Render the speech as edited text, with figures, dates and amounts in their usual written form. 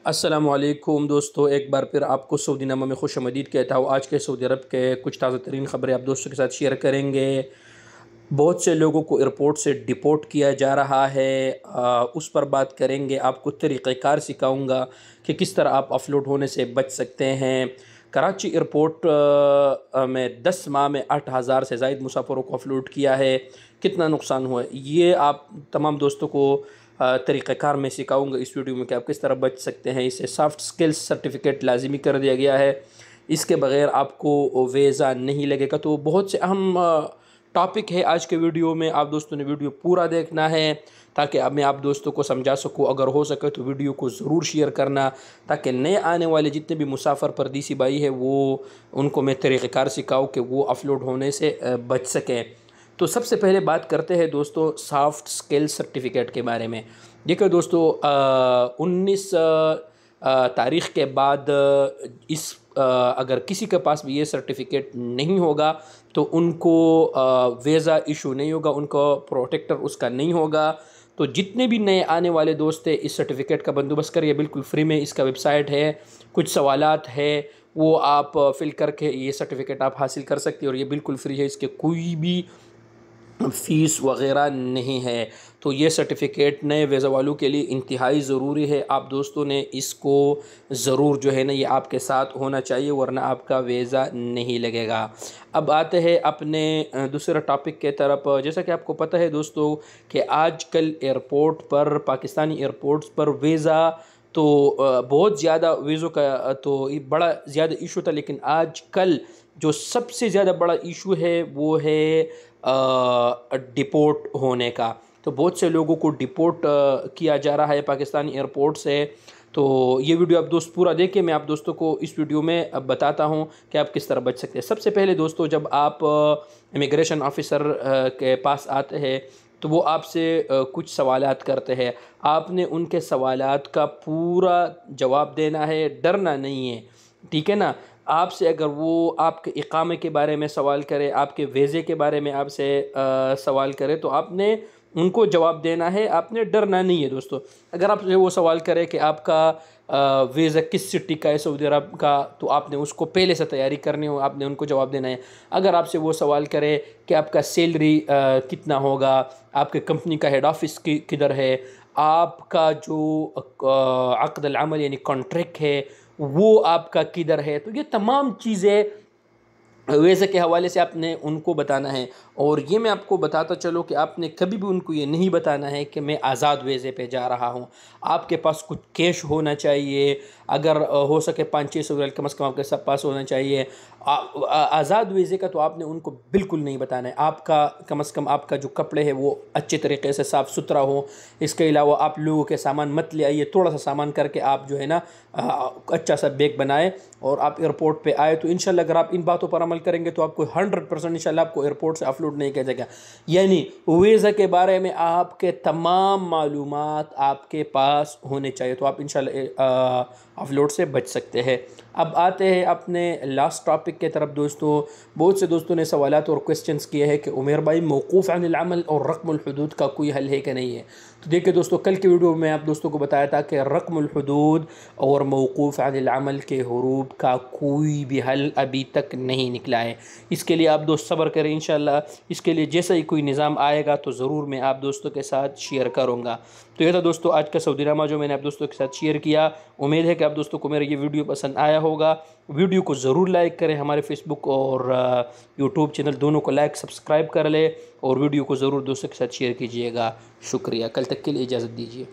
السلام علیکم دوستو، ایک بار پھر آپ کو سعودی نامہ میں خوش آمدید کہتا ہوں۔ آج کے سعودی عرب کے کچھ تازہ ترین خبریں آپ دوستوں کے ساتھ شیئر کریں گے۔ بہت سے لوگوں کو ایئرپورٹ سے ڈیپورٹ کیا جا رہا ہے، اس پر بات کریں گے۔ آپ کو طریقہ کار سکھاؤں گا کہ کس طرح آپ آفلوڈ ہونے سے بچ سکتے ہیں۔ کراچی ایئرپورٹ میں 10 ماہ میں 8,000 سے زائد مسافروں کو آفلوڈ کیا ہے، کتنا نقصان ہوا ہے یہ آپ تمام دوستوں کو طریقہ کار میں سکھاؤں گا اس ویڈیو میں کہ آپ کس طرح بچ سکتے ہیں۔ اسے سافٹ سکلز سرٹیفکیٹ لازمی کر دیا گیا ہے، اس کے بغیر آپ کو ویزا نہیں لگے گا۔ تو بہت سے اہم ٹاپک ہے آج کے ویڈیو میں، آپ دوستوں نے ویڈیو پورا دیکھنا ہے تاکہ اب میں آپ دوستوں کو سمجھا سکوں۔ اگر ہو سکے تو ویڈیو کو ضرور شیئر کرنا تاکہ نئے آنے والے جتنے بھی مسافر پردیسی بھائی ہیں وہ ان کو میں طریقہ کار سکھاؤں کہ وہ آفلوڈ ہونے سے بچ سکیں۔ تو سب سے پہلے بات کرتے ہیں دوستو سافٹ سکل سرٹیفکیٹ کے بارے میں۔ دیکھو دوستو، 19 تاریخ کے بعد اگر کسی کے پاس بھی یہ سرٹیفکیٹ نہیں ہوگا تو ان کو ویزا ایشو نہیں ہوگا، ان کو پروٹیکٹر اس کا نہیں ہوگا۔ تو جتنے بھی نئے آنے والے دوست ہیں اس سرٹیفکیٹ کا بندوبست کریے، بالکل فری میں اس کا ویب سائٹ ہے، کچھ سوالات ہے وہ آپ فل کر کے یہ سرٹیفکیٹ آپ حاصل کر سکتے ہیں، اور یہ بالکل فری ہے، اس کے کوئی بھی فیس وغیرہ نہیں ہے۔ تو یہ سرٹیفکیٹ نئے ویزا والوں کے لیے انتہائی ضروری ہے، آپ دوستوں نے اس کو ضرور جو ہے نا یہ آپ کے ساتھ ہونا چاہیے ورنہ آپ کا ویزا نہیں لگے گا۔ اب آتے ہیں اپنے دوسرے ٹاپک کے طرف۔ جیسا کہ آپ کو پتہ ہے دوستو کہ آج کل ایئرپورٹ پر، پاکستانی ایئرپورٹس پر ویزا تو بہت زیادہ ویزوں کا تو بڑا زیادہ ایشو تھا، لیکن آج کل جو سب سے زیادہ بڑا ایشو ہے وہ ہے ڈیپورٹ ہونے کا۔ تو بہت سے لوگوں کو ڈیپورٹ کیا جا رہا ہے پاکستانی ایئرپورٹ سے۔ تو یہ ویڈیو آپ دوست پورا دیکھیں، میں آپ دوستوں کو اس ویڈیو میں بتاتا ہوں کہ آپ کس طرح بچ سکتے ہیں۔ سب سے پہلے دوستو جب آپ امیگریشن آفیسر کے پاس آتے ہیں تو وہ آپ سے کچھ سوالات کرتے ہیں، آپ نے ان کے سوالات کا پورا جواب دینا ہے، ڈرنا نہیں ہے، ٹھیک ہے نا۔ آپ سے اگر وہ آپ کے اقامے کے بارے میں سوال کرے، آپ کے ویزے کے بارے میں آپ سے سوال کرے تو آپ نے ان کو جواب دینا ہے، آپ نے ڈرنا نہیں ہے دوستو۔ اگر آپ سے وہ سوال کرے کہ آپ کا ویزا کس سٹی کا ہے سعودی عرب کا، تو آپ نے اس کو پہلے سے تیاری کرنی ہو، آپ نے ان کو جواب دینا ہے۔ اگر آپ سے وہ سوال کرے کہ آپ کا سیلری کتنا ہوگا، آپ کے کمپنی کا ہیڈ آفس کدھر ہے، آپ کا جو عقد العمل یعنی کانٹریکٹ ہے وہ آپ کا کدھر ہے، تو یہ تمام چیزیں ویزے کے حوالے سے آپ نے ان کو بتانا ہے۔ اور یہ میں آپ کو بتاتا چلوں کہ آپ نے کبھی بھی ان کو یہ نہیں بتانا ہے کہ میں آزاد ویزے پہ جا رہا ہوں۔ آپ کے پاس کچھ کیش ہونا چاہیے، اگر ہو سکے 500-600 ریال کم از کم آپ کے سب پاس ہونا چاہیے۔ آزاد ویزے کا تو آپ نے ان کو بالکل نہیں بتانا ہے۔ آپ کا کم از کم آپ کا جو کپڑے ہیں وہ اچھے طریقے سے صاف ستھرا ہو۔ اس کے علاوہ آپ لوگوں کے سامان مت لے آئیے، تھوڑا سا سامان کر کے آپ جو ہے نا اچھا سا بیگ بنائے اور آپ ایئرپورٹ پہ آئے۔ تو انشاءاللہ اگر آپ ان باتوں پر عمل کریں گے تو آپ کو 100% انشاءاللہ آپ کو ایئرپورٹ سے آفلوڈ نہیں کیا جائے گا۔ یعنی ویزا کے بارے میں آپ کے تمام معلومات آپ کے پاس ہونے چاہیے، تو آپ انشاءاللہ آفلوڈ سے بچ سکتے ہیں۔ اب آتے ہیں اپنے لاسٹ ٹاپک کے طرف دوستو۔ بہت سے دوستوں نے سوالات اور کوسچنز کیے ہیں کہ عمیر بھائی موقوف عن العمل اور رقم الحدود کا کوئی حل ہے کہ نہیں ہے؟ تو دیکھیں دوستو، کل کی ویڈیو میں آپ دوستوں کو بتایا تھا کہ رقم الحدود اور موقوف عن العمل کے حروف کا کوئی بھی حل ابھی تک نہیں نکلا ہے۔ اس کے لیے آپ دوست صبر کریں انشاءاللہ، اس کے لیے جیسا ہی کوئی نظام آئے گا تو ضرور میں آپ دوستوں کے ساتھ شیئر کروں گا۔ تو یہ تھا دوستو آج کا سعودی نامہ جو میں نے آپ دوستوں کے ساتھ شیئر کیا۔ امید ہے کہ آپ دوستوں کو میرا یہ ویڈیو پسند آیا ہوگا۔ ویڈیو کو ضرور لائک کریں، ہمارے فیس بک اور یوٹیوب چینل دونوں کو لائک سبسکرائب کر لیں، اور ویڈیو کو ضرور دوستوں کے ساتھ شیئر کیجئے گا۔ شکریہ، کل تک کے لیے اجازت دیجیے۔